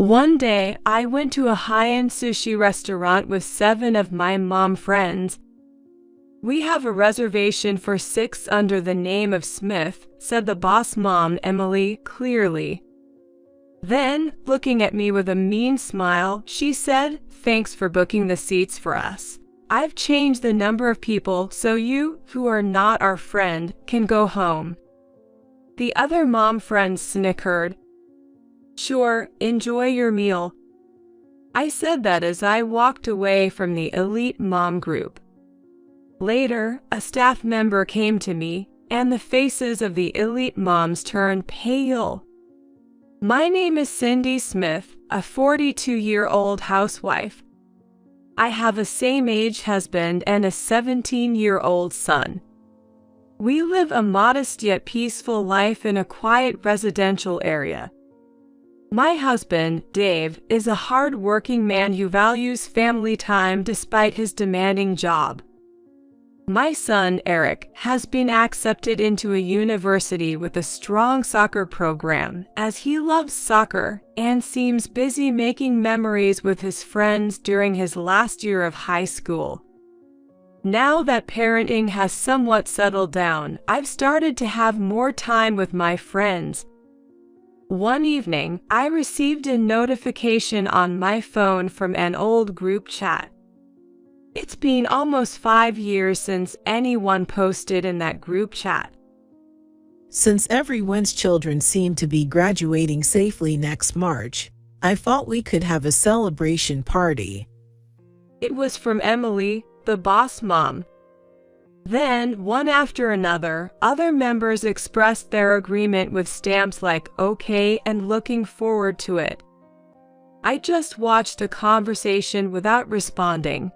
One day, I went to a high-end sushi restaurant with 7 of my mom friends. "We have a reservation for 6 under the name of Smith," said the boss mom, Emily, clearly. Then, looking at me with a mean smile, she said, "Thanks for booking the seats for us. I've changed the number of people so you, who are not our friend, can go home." The other mom friends snickered. "Sure, enjoy your meal." I said that as I walked away from the elite mom group. Later, a staff member came to me, and the faces of the elite moms turned pale. "My name is Cindy Smith, a 42-year-old housewife. I have a same-age husband and a 17-year-old son. We live a modest yet peaceful life in a quiet residential area. My husband, Dave, is a hard-working man who values family time despite his demanding job. My son, Eric, has been accepted into a university with a strong soccer program, as he loves soccer and seems busy making memories with his friends during his last year of high school. Now that parenting has somewhat settled down, I've started to have more time with my friends. One evening, I received a notification on my phone from an old group chat. It's been almost 5 years since anyone posted in that group chat. Since everyone's children seem to be graduating safely next March, I thought we could have a celebration party. It was from Emily, the boss mom. Then, one after another, other members expressed their agreement with stamps like "okay" and "looking forward to it." I just watched the conversation without responding.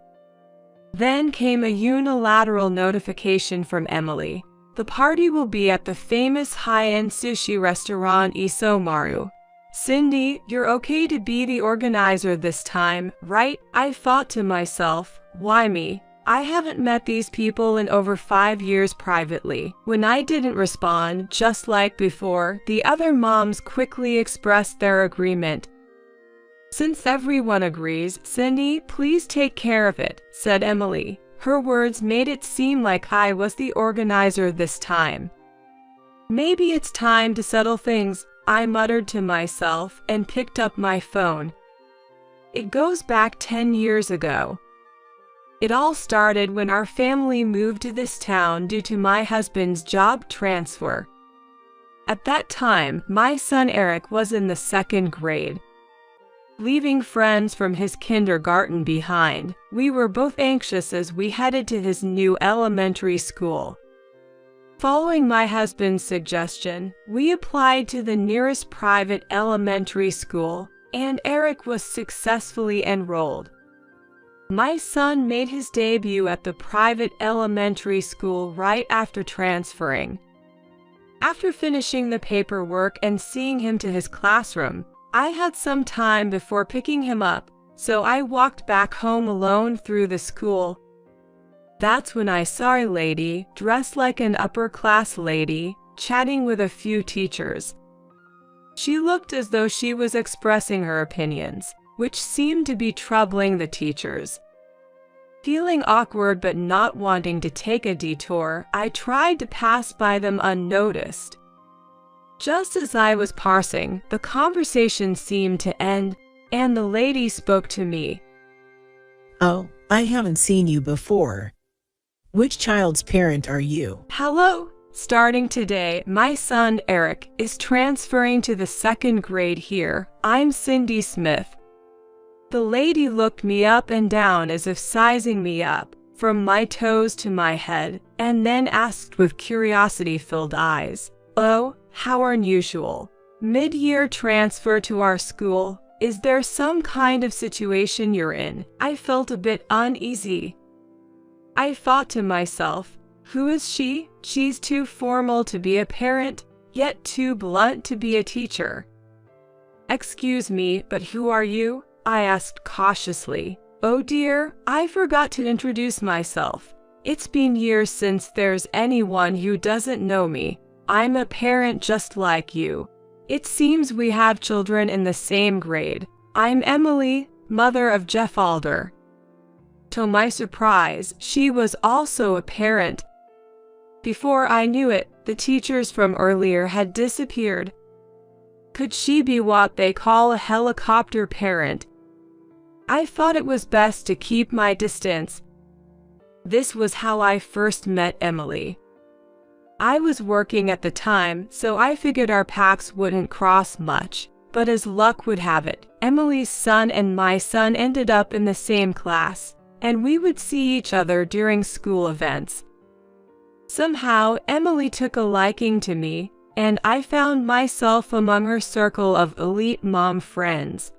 Then came a unilateral notification from Emily. "The party will be at the famous high-end sushi restaurant Isomaru. Cindy, you're okay to be the organizer this time, right?" I thought to myself, why me? I haven't met these people in over 5 years privately. When I didn't respond, just like before, the other moms quickly expressed their agreement. "Since everyone agrees, Cindy, please take care of it," said Emily. Her words made it seem like I was the organizer this time. "Maybe it's time to settle things," I muttered to myself and picked up my phone. It goes back 10 years ago. It all started when our family moved to this town due to my husband's job transfer. At that time, my son Eric was in the 2nd grade. Leaving friends from his kindergarten behind, we were both anxious as we headed to his new elementary school. Following my husband's suggestion, we applied to the nearest private elementary school, and Eric was successfully enrolled. My son made his debut at the private elementary school right after transferring. After finishing the paperwork and seeing him to his classroom, I had some time before picking him up, so I walked back home alone through the school. That's when I saw a lady, dressed like an upper-class lady, chatting with a few teachers. She looked as though she was expressing her opinions, which seemed to be troubling the teachers. Feeling awkward but not wanting to take a detour, I tried to pass by them unnoticed. Just as I was passing, the conversation seemed to end, and the lady spoke to me. "Oh, I haven't seen you before. Which child's parent are you?" "Hello. Starting today, my son Eric is transferring to the 2nd grade here. I'm Cindy Smith." The lady looked me up and down as if sizing me up, from my toes to my head, and then asked with curiosity-filled eyes, "Oh, how unusual. Mid-year transfer to our school. Is there some kind of situation you're in?" I felt a bit uneasy. I thought to myself, who is she? She's too formal to be a parent, yet too blunt to be a teacher. "Excuse me, but who are you?" I asked cautiously. "Oh dear, I forgot to introduce myself. It's been years since there's anyone who doesn't know me. I'm a parent just like you. It seems we have children in the same grade." I'm Emily, mother of Jeff Alder." To my surprise, she was also a parent. Before I knew it, the teachers from earlier had disappeared. Could she be what they call a helicopter parent? I thought it was best to keep my distance. This was how I first met Emily. I was working at the time, so I figured our paths wouldn't cross much. But as luck would have it, Emily's son and my son ended up in the same class, and we would see each other during school events. Somehow, Emily took a liking to me, and I found myself among her circle of elite mom friends.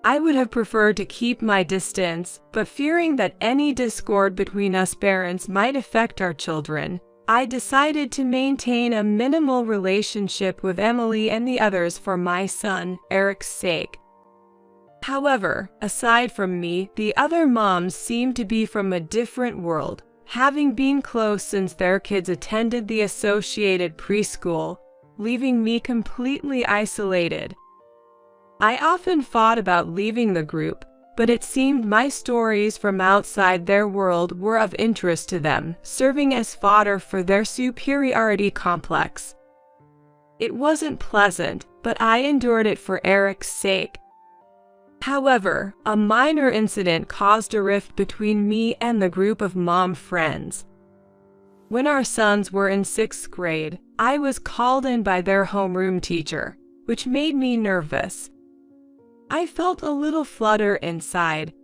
I would have preferred to keep my distance, but fearing that any discord between us parents might affect our children, I decided to maintain a minimal relationship with Emily and the others for my son, Eric's sake. However, aside from me, the other moms seemed to be from a different world, having been close since their kids attended the associated preschool, leaving me completely isolated. I often thought about leaving the group, but it seemed my stories from outside their world were of interest to them, serving as fodder for their superiority complex. It wasn't pleasant, but I endured it for Eric's sake. However, a minor incident caused a rift between me and the group of mom friends. When our sons were in 6th grade, I was called in by their homeroom teacher, which made me nervous. I felt a little flutter inside.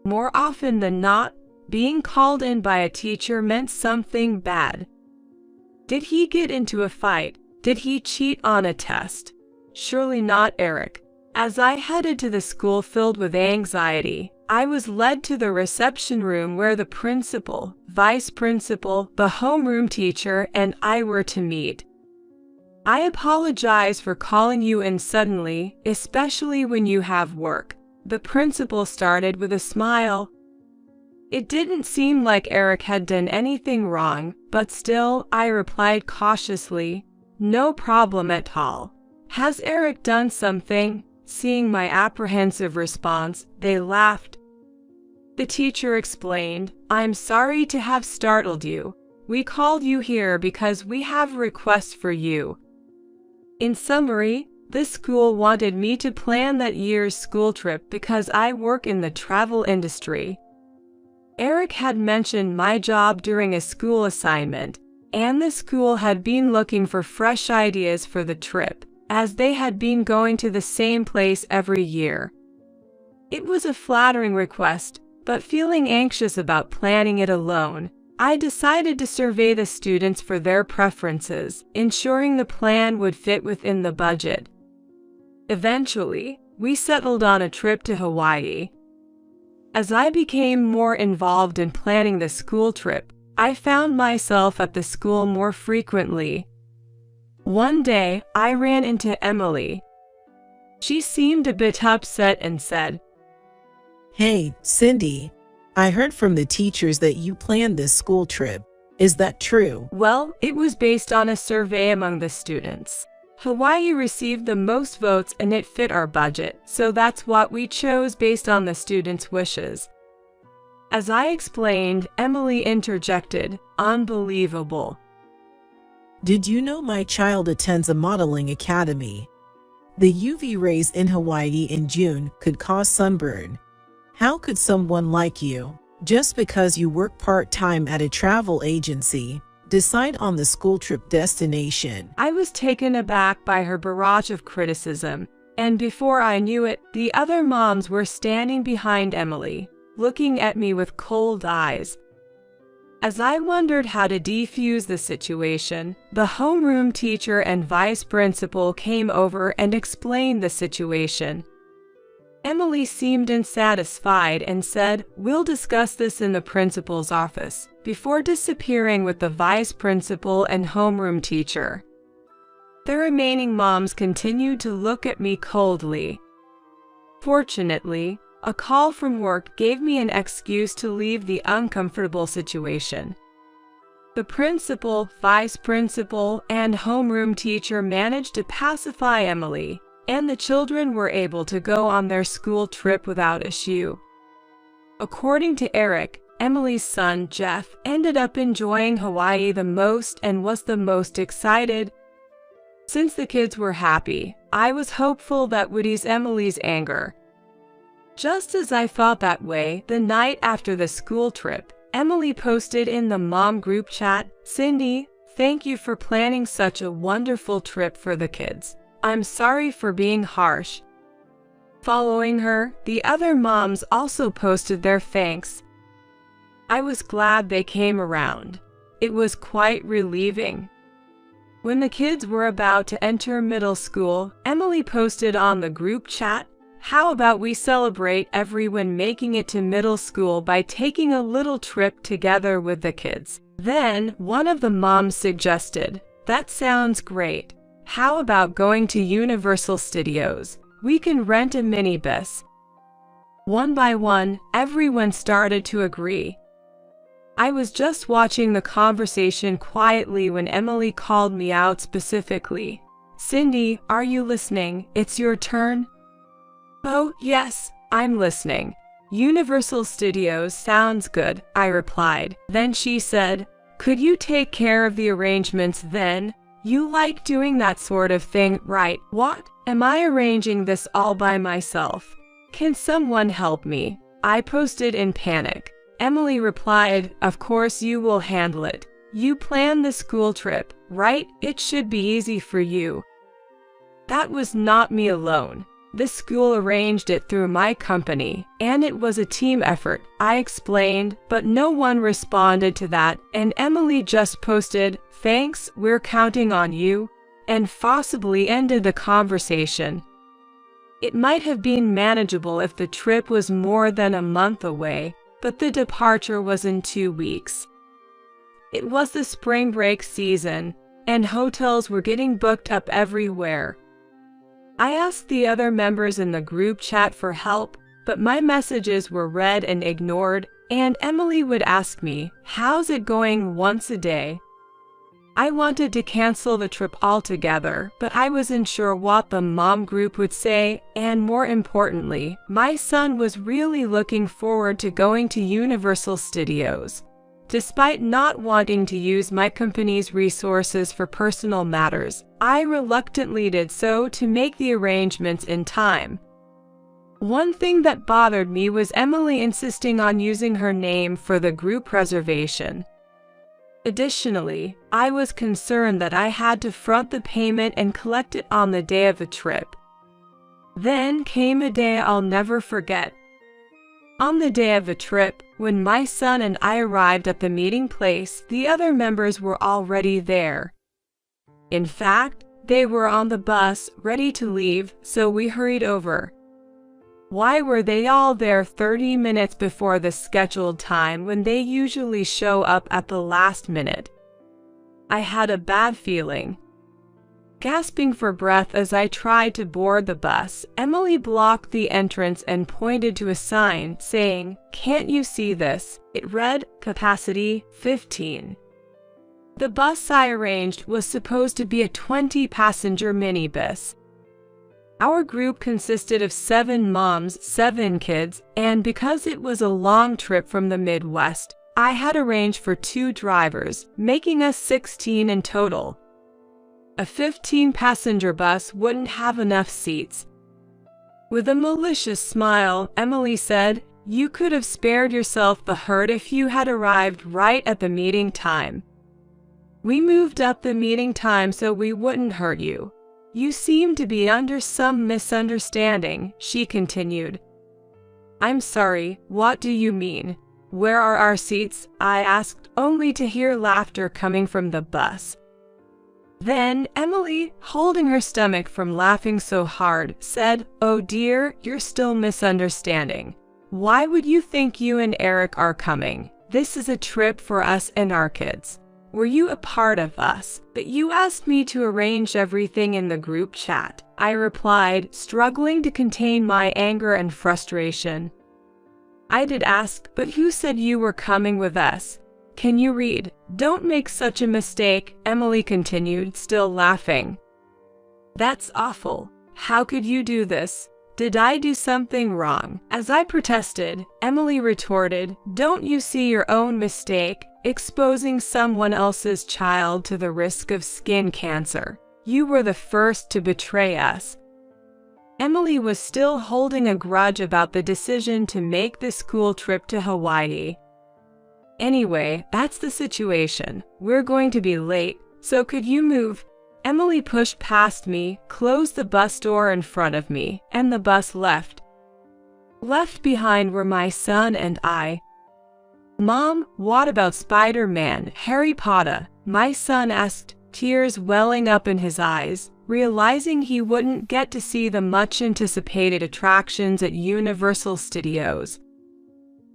More often than not, being called in by a teacher meant something bad. Did he get into a fight? Did he cheat on a test? Surely not Eric. As I headed to the school filled with anxiety, I was led to the reception room where the principal, vice principal, the homeroom teacher, and I were to meet. "I apologize for calling you in suddenly, especially when you have work," the principal started with a smile. It didn't seem like Eric had done anything wrong, but still, I replied cautiously, "No problem at all. Has Eric done something?" Seeing my apprehensive response, they laughed. The teacher explained, "I'm sorry to have startled you. We called you here because we have a request for you." In summary, the school wanted me to plan that year's school trip because I work in the travel industry. Eric had mentioned my job during a school assignment, and the school had been looking for fresh ideas for the trip, as they had been going to the same place every year. It was a flattering request, but feeling anxious about planning it alone, I decided to survey the students for their preferences, ensuring the plan would fit within the budget. Eventually, we settled on a trip to Hawaii. As I became more involved in planning the school trip, I found myself at the school more frequently. One day, I ran into Emily. She seemed a bit upset and said, "Hey, Cindy, I heard from the teachers that you planned this school trip. Is that true?" Well, it was based on a survey among the students. Hawaii received the most votes and it fit our budget, so that's what we chose based on the students' wishes. As I explained, Emily interjected, "Unbelievable. Did you know my child attends a modeling academy? The UV rays in Hawaii in June could cause sunburn. How could someone like you, just because you work part-time at a travel agency, decide on the school trip destination?" I was taken aback by her barrage of criticism, and before I knew it, the other moms were standing behind Emily, looking at me with cold eyes. As I wondered how to defuse the situation, the homeroom teacher and vice principal came over and explained the situation. Emily seemed unsatisfied and said, "We'll discuss this in the principal's office," before disappearing with the vice principal and homeroom teacher. The remaining moms continued to look at me coldly. Fortunately, a call from work gave me an excuse to leave the uncomfortable situation. The principal, vice principal, and homeroom teacher managed to pacify Emily, and the children were able to go on their school trip without issue. According to Eric, Emily's son Jeff ended up enjoying Hawaii the most and was the most excited. Since the kids were happy, I was hopeful that would ease Emily's anger. Just as I felt that way, the night after the school trip, Emily posted in the mom group chat, "Cindy, thank you for planning such a wonderful trip for the kids. I'm sorry for being harsh." Following her, the other moms also posted their thanks. I was glad they came around. It was quite relieving. When the kids were about to enter middle school, Emily posted on the group chat, "How about we celebrate everyone making it to middle school by taking a little trip together with the kids?" Then, one of the moms suggested, "That sounds great. How about going to Universal Studios? We can rent a minibus." One by one, everyone started to agree. I was just watching the conversation quietly when Emily called me out specifically. "Cindy, are you listening? It's your turn." "Oh, yes, I'm listening. Universal Studios sounds good," I replied. Then she said, "Could you take care of the arrangements then? You like doing that sort of thing, right?" "What? Am I arranging this all by myself? Can someone help me?" I posted in panic. Emily replied, "Of course you will handle it. You planned the school trip, right? It should be easy for you." That was not me alone. The school arranged it through my company, and it was a team effort, I explained, but no one responded to that, and Emily just posted, "Thanks, we're counting on you," and forcibly ended the conversation. It might have been manageable if the trip was more than a month away, but the departure was in 2 weeks. It was the spring break season, and hotels were getting booked up everywhere. I asked the other members in the group chat for help, but my messages were read and ignored, and Emily would ask me, "How's it going?" once a day. I wanted to cancel the trip altogether, but I wasn't sure what the mom group would say, and more importantly, my son was really looking forward to going to Universal Studios. Despite not wanting to use my company's resources for personal matters, I reluctantly did so to make the arrangements in time. One thing that bothered me was Emily insisting on using her name for the group reservation. Additionally, I was concerned that I had to front the payment and collect it on the day of the trip. Then came a day I'll never forget. On the day of the trip, when my son and I arrived at the meeting place, the other members were already there. In fact, they were on the bus, ready to leave, so we hurried over. Why were they all there 30 minutes before the scheduled time when they usually show up at the last minute? I had a bad feeling. Gasping for breath as I tried to board the bus, Emily blocked the entrance and pointed to a sign saying, "Can't you see this?" It read, "Capacity 15." The bus I arranged was supposed to be a 20-passenger minibus. Our group consisted of 7 moms, 7 kids, and because it was a long trip from the Midwest, I had arranged for 2 drivers, making us 16 in total. A 15-passenger bus wouldn't have enough seats. With a malicious smile, Emily said, "You could have spared yourself the hurt if you had arrived right at the meeting time. We moved up the meeting time so we wouldn't hurt you. You seem to be under some misunderstanding," she continued. "I'm sorry, what do you mean? Where are our seats?" I asked, only to hear laughter coming from the bus. Then Emily, holding her stomach from laughing so hard, said, "Oh dear, you're still misunderstanding. Why would you think you and Eric are coming? This is a trip for us and our kids. Were you a part of us? But you asked me to arrange everything in the group chat," I replied, struggling to contain my anger and frustration. "I did ask, but who said you were coming with us? Can you read? Don't make such a mistake," Emily continued, still laughing. "That's awful. how could you do this? Did I do something wrong? As I protested, Emily retorted, don't you see your own mistake, exposing someone else's child to the risk of skin cancer? You were the first to betray us. Emily was still holding a grudge about the decision to make the school trip to Hawaii. Anyway, that's the situation. We're going to be late, so could you move? Emily pushed past me, closed the bus door in front of me, and the bus left. Left behind were my son and I. Mom, what about Spider-Man, Harry Potter? My son asked, tears welling up in his eyes, realizing he wouldn't get to see the much-anticipated attractions at Universal Studios.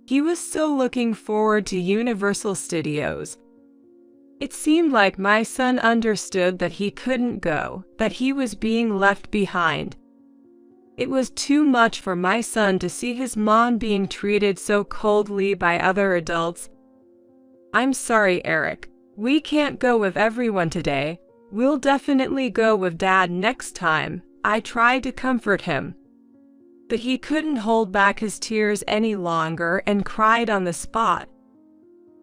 He was so looking forward to Universal Studios. It seemed like my son understood that he couldn't go, that he was being left behind. It was too much for my son to see his mom being treated so coldly by other adults. I'm sorry, Eric. We can't go with everyone today. We'll definitely go with Dad next time. I tried to comfort him, but he couldn't hold back his tears any longer and cried on the spot.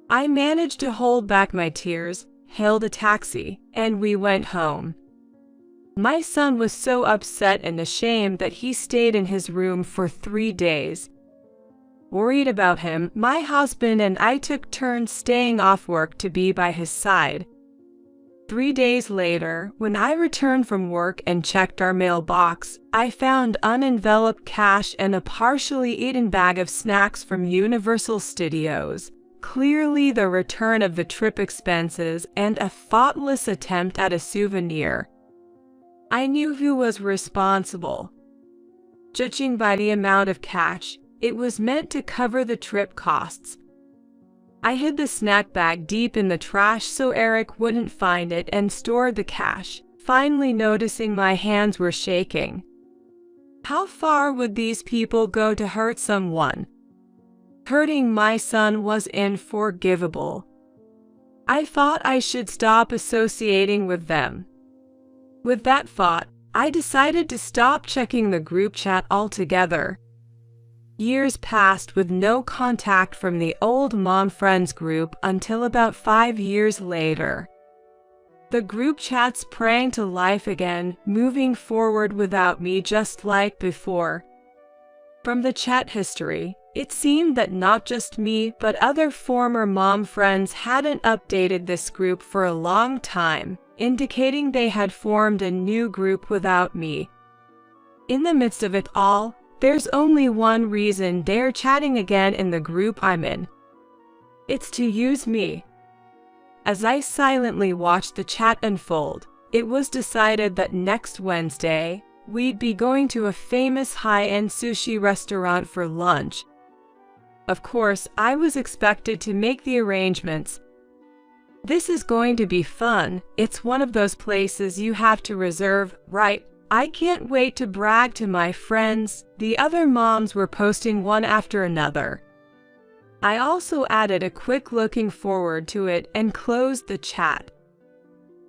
I managed to hold back my tears, hailed a taxi, and we went home. My son was so upset and ashamed that he stayed in his room for 3 days. Worried about him, my husband and I took turns staying off work to be by his side. 3 days later, when I returned from work and checked our mailbox, I found unenveloped cash and a partially eaten bag of snacks from Universal Studios. Clearly the return of the trip expenses and a thoughtless attempt at a souvenir. I knew who was responsible. Judging by the amount of cash, it was meant to cover the trip costs. I hid the snack bag deep in the trash so Eric wouldn't find it and stored the cash, finally noticing my hands were shaking. How far would these people go to hurt someone? Hurting my son was unforgivable. I thought I should stop associating with them. With that thought, I decided to stop checking the group chat altogether. Years passed with no contact from the old mom friends group until about 5 years later. The group chat sprang to life again, moving forward without me just like before. From the chat history, it seemed that not just me but other former mom friends hadn't updated this group for a long time, indicating they had formed a new group without me. In the midst of it all, there's only one reason they're chatting again in the group I'm in. It's to use me. As I silently watched the chat unfold, it was decided that next Wednesday, we'd be going to a famous high-end sushi restaurant for lunch. Of course, I was expected to make the arrangements. This is going to be fun. It's one of those places you have to reserve, right? I can't wait to brag to my friends. The other moms were posting one after another. I also added a quick looking forward to it and closed the chat.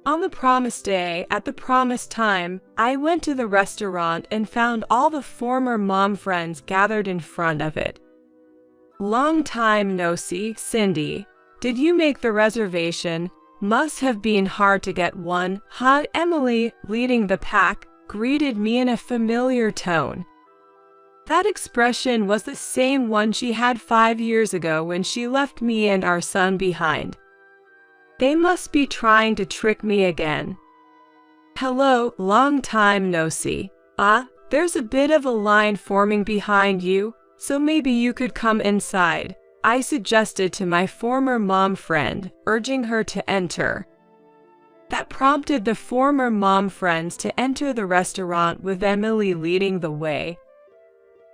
On the promised day, at the promised time, I went to the restaurant and found all the former mom friends gathered in front of it. Long time no see, Cindy. Did you make the reservation? Must have been hard to get one, huh? Emily, leading the pack, greeted me in a familiar tone. That expression was the same one she had 5 years ago when she left me and our son behind. They must be trying to trick me again. Hello, long time no see. There's a bit of a line forming behind you, so maybe you could come inside, I suggested to my former mom friend, urging her to enter. That prompted the former mom friends to enter the restaurant with Emily leading the way.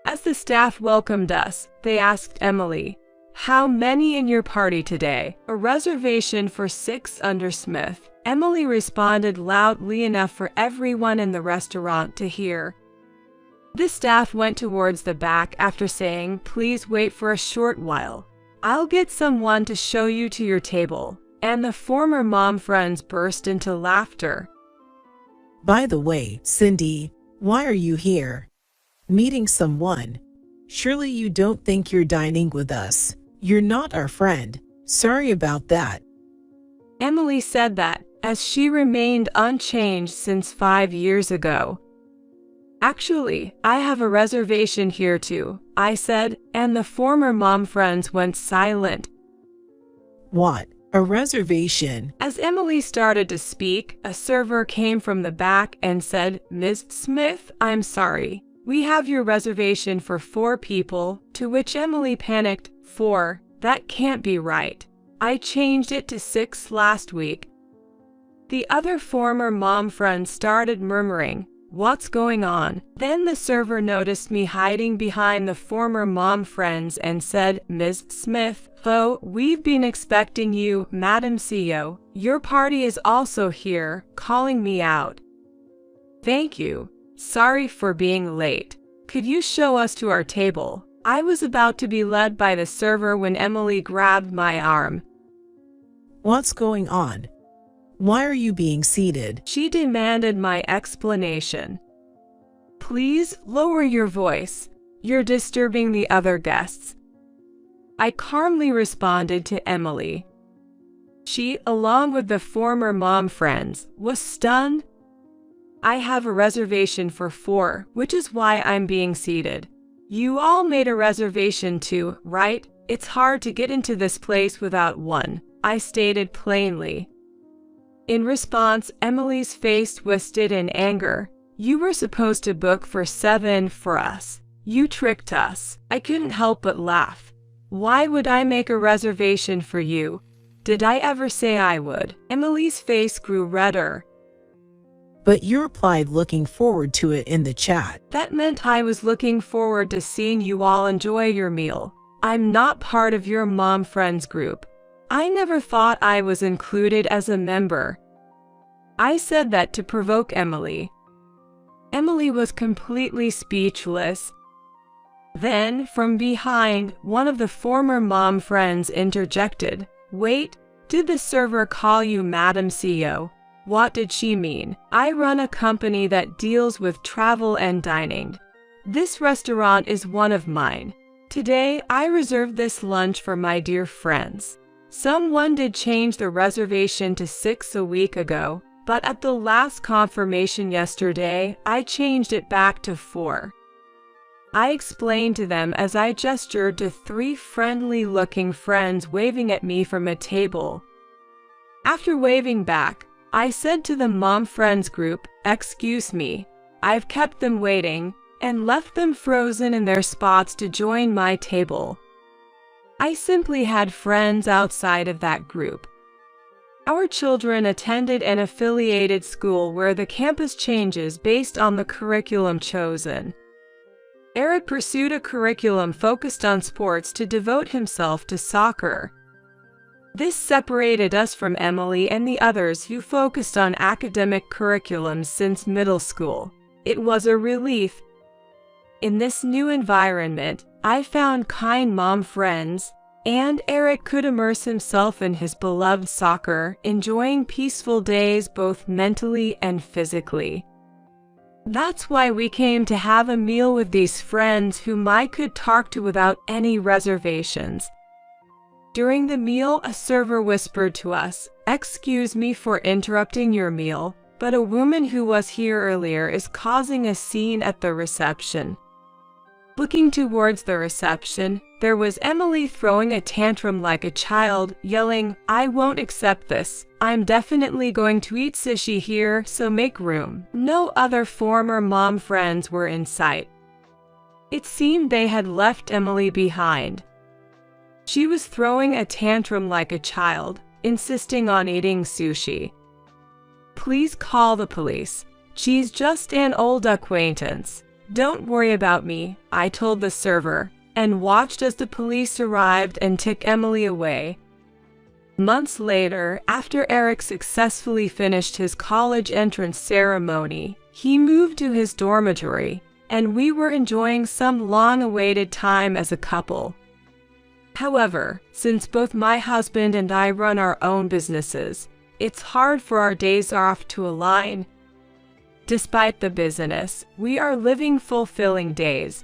As the staff welcomed us, they asked Emily, "How many in your party today?" "A reservation for 6 under Smith," Emily responded loudly enough for everyone in the restaurant to hear. The staff went towards the back after saying, "Please wait for a short while. I'll get someone to show you to your table," and the former mom friends burst into laughter. By the way, Cindy, Why are you here? Meeting someone? Surely you don't think you're dining with us. You're not our friend. Sorry about that. Emily said that, as she remained unchanged since 5 years ago. Actually, I have a reservation here too, I said, and the former mom friends went silent. What? A reservation? As Emily started to speak, a server came from the back and said, "Ms. Smith, I'm sorry. We have your reservation for 4 people," to which Emily panicked. 4? That can't be right. I changed it to 6 last week. The other former mom friends started murmuring, "What's going on?" Then the server noticed me hiding behind the former mom friends and said, "Ms. Smith, oh, we've been expecting you, Madam CEO. Your party is also here," calling me out. "Thank you. Sorry for being late. Could you show us to our table?" I was about to be led by the server when Emily grabbed my arm. What's going on? Why are you being seated? She demanded my explanation. "Please lower your voice. You're disturbing the other guests." I calmly responded to Emily. She, along with the former mom friends, was stunned. "I have a reservation for 4, which is why I'm being seated. You all made a reservation too, right? It's hard to get into this place without one," I stated plainly. In response, Emily's face twisted in anger. "You were supposed to book for 7 for us. You tricked us." I couldn't help but laugh. "Why would I make a reservation for you? Did I ever say I would?" Emily's face grew redder. But you replied looking forward to it in the chat. That meant I was looking forward to seeing you all enjoy your meal. I'm not part of your mom friends group. I never thought I was included as a member. I said that to provoke Emily. Emily was completely speechless. Then, from behind, one of the former mom friends interjected, "Wait, did the server call you Madam CEO? What did she mean? I run a company that deals with travel and dining. This restaurant is one of mine. Today, I reserved this lunch for my dear friends. Someone did change the reservation to 6 a week ago, but at the last confirmation yesterday, I changed it back to 4. I explained to them as I gestured to 3 friendly-looking friends waving at me from a table. After waving back, I said to the mom friends group, "Excuse me, I've kept them waiting," and left them frozen in their spots to join my table. I simply had friends outside of that group. Our children attended an affiliated school where the campus changes based on the curriculum chosen. Eric pursued a curriculum focused on sports to devote himself to soccer. This separated us from Emily and the others who focused on academic curriculums since middle school. It was a relief. In this new environment, I found kind mom friends, and Eric could immerse himself in his beloved soccer, enjoying peaceful days both mentally and physically. That's why we came to have a meal with these friends whom I could talk to without any reservations. During the meal, a server whispered to us, "Excuse me for interrupting your meal, but a woman who was here earlier is causing a scene at the reception." Looking towards the reception, there was Emily throwing a tantrum like a child, yelling, "I won't accept this. I'm definitely going to eat sushi here, so make room." No other former mom friends were in sight. It seemed they had left Emily behind. She was throwing a tantrum like a child, insisting on eating sushi. "Please call the police. She's just an old acquaintance. Don't worry about me," I told the server, and watched as the police arrived and took Emily away. Months later, after Eric successfully finished his college entrance ceremony, he moved to his dormitory, and we were enjoying some long-awaited time as a couple. However, since both my husband and I run our own businesses, it's hard for our days off to align. Despite the busyness, we are living fulfilling days.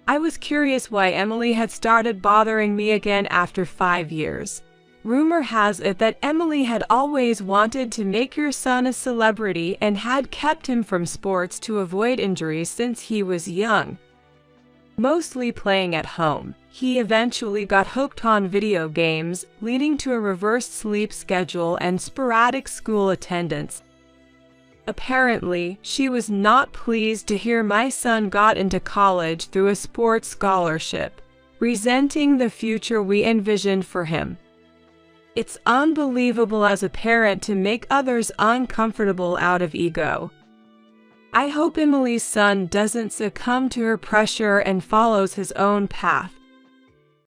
I was curious why Emily had started bothering me again after 5 years. Rumor has it that Emily had always wanted to make your son a celebrity and had kept him from sports to avoid injuries since he was young. Mostly playing at home, he eventually got hooked on video games, leading to a reversed sleep schedule and sporadic school attendance. Apparently, she was not pleased to hear my son got into college through a sports scholarship, resenting the future we envisioned for him. It's unbelievable as a parent to make others uncomfortable out of ego. I hope Emily's son doesn't succumb to her pressure and follows his own path.